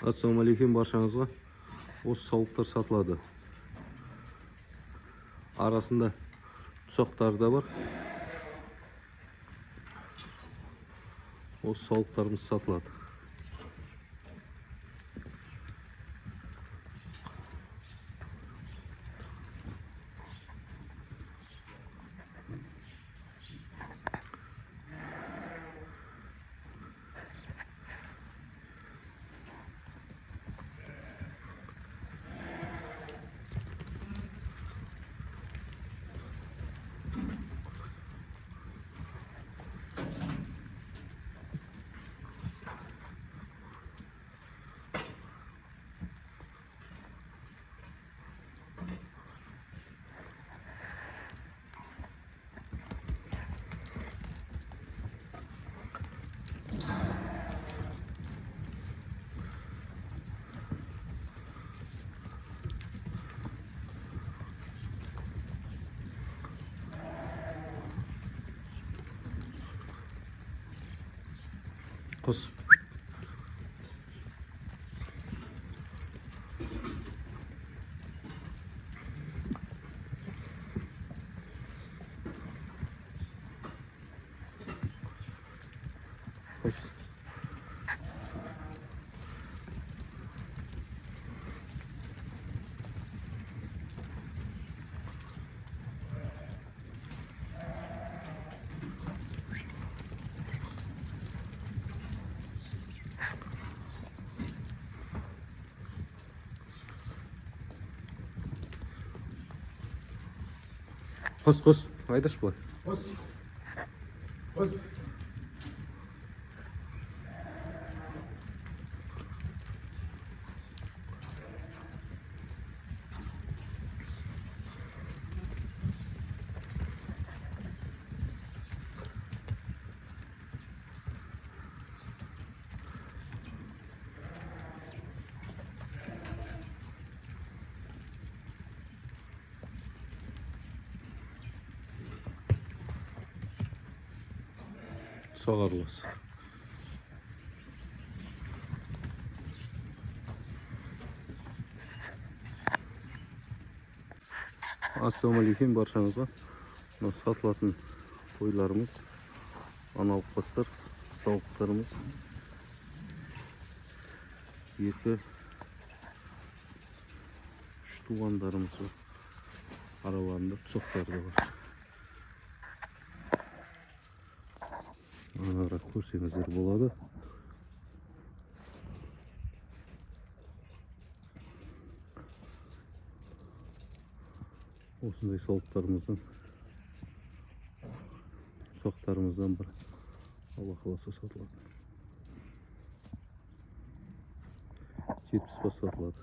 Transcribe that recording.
Ассалаумалейкум баршаңызға. Осы сауықтар сатылады. Арасында тұсақтары да бар. Осы сауықтарымыз сатылады. Қос. Қос. Қос, айдаш былай. Қос. Соғарлас. Ассалаумалейкум баршаңызға. Мына сатылатын қойларымыз, аналық сауықтарымыз. Екі үш туғандарымыз бар. Араларында тұсақтары да бар. Анарақ көрсеңіздер болады. Осындай сауықтарымыздан, тұсақтарымыздан бір Алла қаласа сатылады. 70 бас сатылады.